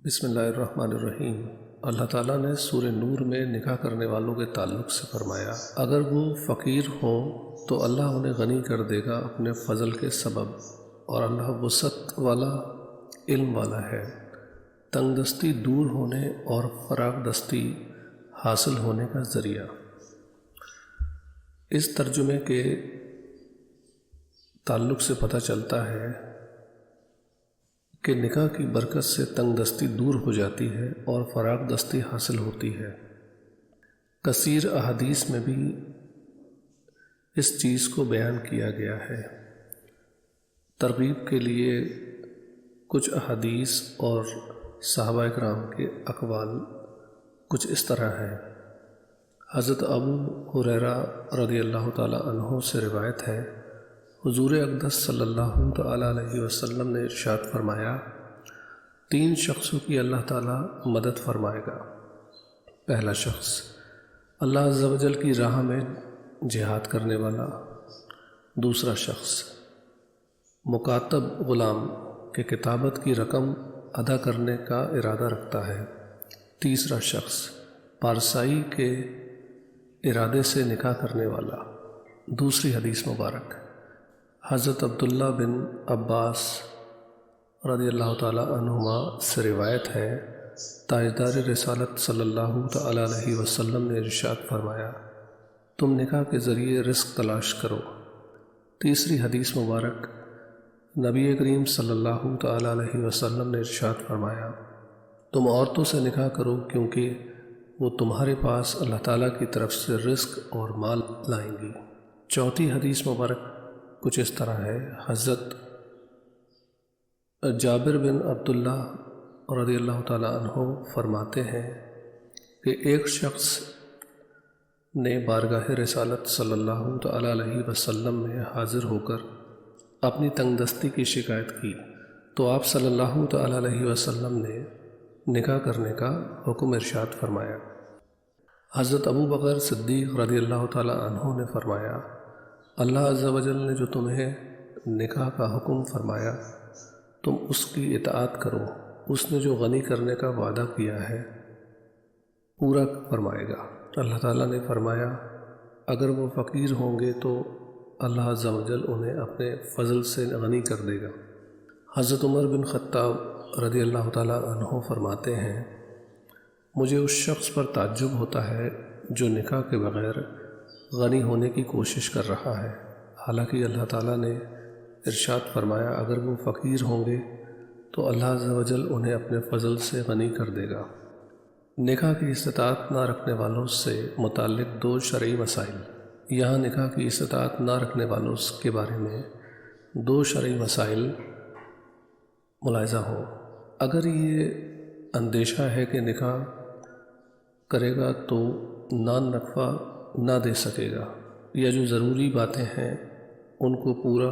بسم اللہ الرحمن الرحیم۔ اللہ تعالیٰ نے سورہ نور میں نکاح کرنے والوں کے تعلق سے فرمایا، اگر وہ فقیر ہوں تو اللہ انہیں غنی کر دے گا اپنے فضل کے سبب، اور اللہ وسعت والا علم والا ہے۔ تنگ دستی دور ہونے اور فراغ دستی حاصل ہونے کا ذریعہ۔ اس ترجمے کے تعلق سے پتہ چلتا ہے کہ نکاح کی برکت سے تنگ دستی دور ہو جاتی ہے اور فراغ دستی حاصل ہوتی ہے۔ کثیر احادیث میں بھی اس چیز کو بیان کیا گیا ہے۔ ترغیب کے لیے کچھ احادیث اور صحابہ کرام کے اقوال کچھ اس طرح ہیں۔ حضرت ابو ہریرہ رضی اللہ تعالیٰ عنہ سے روایت ہے، حضور اقدس صلی اللہ تعالیٰ علیہ وسلم نے ارشاد فرمایا، 3 شخصوں کی اللہ تعالیٰ مدد فرمائے گا۔ پہلا شخص اللہ عز و جل کی راہ میں جہاد کرنے والا۔ دوسرا شخص مکاتب غلام کے کتابت کی رقم ادا کرنے کا ارادہ رکھتا ہے۔ تیسرا شخص پارسائی کے ارادے سے نکاح کرنے والا۔ دوسری حدیث مبارک حضرت عبداللہ بن عباس رضی اللہ تعالیٰ عنہما سے روایت ہے، تاجدار رسالت صلی اللہ تعالیٰ علیہ وسلم نے ارشاد فرمایا، تم نکاح کے ذریعے رزق تلاش کرو۔ تیسری حدیث مبارک نبی کریم صلی اللہ تعالیٰ علیہ وسلم نے ارشاد فرمایا، تم عورتوں سے نکاح کرو کیونکہ وہ تمہارے پاس اللہ تعالیٰ کی طرف سے رزق اور مال لائیں گی۔ چوتھی حدیث مبارک کچھ اس طرح ہے، حضرت جابر بن عبداللہ رضی اللہ تعالیٰ عنہ فرماتے ہیں کہ ایک شخص نے بارگاہ رسالت صلی اللہ تعالیٰ علیہ وسلم میں حاضر ہو کر اپنی تنگ دستی کی شکایت کی، تو آپ صلی اللہ تعالیٰ علیہ وسلم نے نکاح کرنے کا حکم ارشاد فرمایا۔ حضرت ابو بکر صدیق رضی اللہ تعالیٰ عنہ نے فرمایا، اللہ عز و جل نے جو تمہیں نکاح کا حکم فرمایا تم اس کی اطاعت کرو، اس نے جو غنی کرنے کا وعدہ کیا ہے پورا فرمائے گا۔ اللہ تعالیٰ نے فرمایا، اگر وہ فقیر ہوں گے تو اللہ عز و جل انہیں اپنے فضل سے غنی کر دے گا۔ حضرت عمر بن خطاب رضی اللہ تعالیٰ عنہ فرماتے ہیں، مجھے اس شخص پر تعجب ہوتا ہے جو نکاح کے بغیر غنی ہونے کی کوشش کر رہا ہے، حالانکہ اللہ تعالیٰ نے ارشاد فرمایا اگر وہ فقیر ہوں گے تو اللہ عز و جل انہیں اپنے فضل سے غنی کر دے گا۔ نکاح کی استطاعت نہ رکھنے والوں سے متعلق 2 شرعی مسائل۔ یہاں نکاح کی استطاعت نہ رکھنے والوں کے بارے میں 2 شرعی مسائل ملاحظہ ہوں۔ اگر یہ اندیشہ ہے کہ نکاح کرے گا تو نان نقفہ نہ دے سکے گا، یا جو ضروری باتیں ہیں ان کو پورا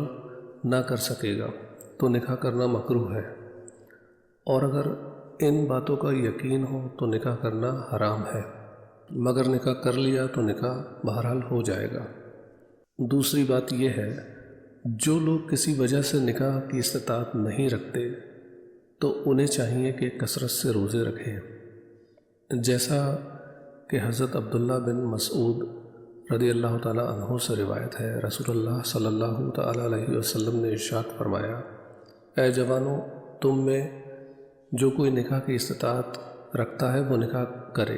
نہ کر سکے گا تو نکاح کرنا مکروہ ہے، اور اگر ان باتوں کا یقین ہو تو نکاح کرنا حرام ہے، مگر نکاح کر لیا تو نکاح بہرحال ہو جائے گا۔ دوسری بات یہ ہے، جو لوگ کسی وجہ سے نکاح کی استطاعت نہیں رکھتے تو انہیں چاہیے کہ کثرت سے روزے رکھیں، جیسا کہ حضرت عبداللہ بن مسعود رضی اللہ تعالیٰ عنہ سے روایت ہے، رسول اللہ صلی اللہ تعالیٰ علیہ وسلم نے ارشاد فرمایا، اے جوانوں، تم میں جو کوئی نکاح کی استطاعت رکھتا ہے وہ نکاح کرے،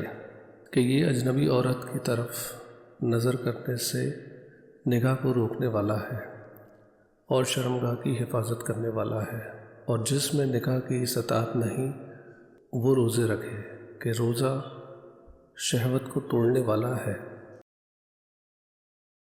کہ یہ اجنبی عورت کی طرف نظر کرنے سے نکاح کو روکنے والا ہے اور شرمگاہ کی حفاظت کرنے والا ہے، اور جس میں نکاح کی استطاعت نہیں وہ روزے رکھے، کہ روزہ شہوت کو توڑنے والا ہے۔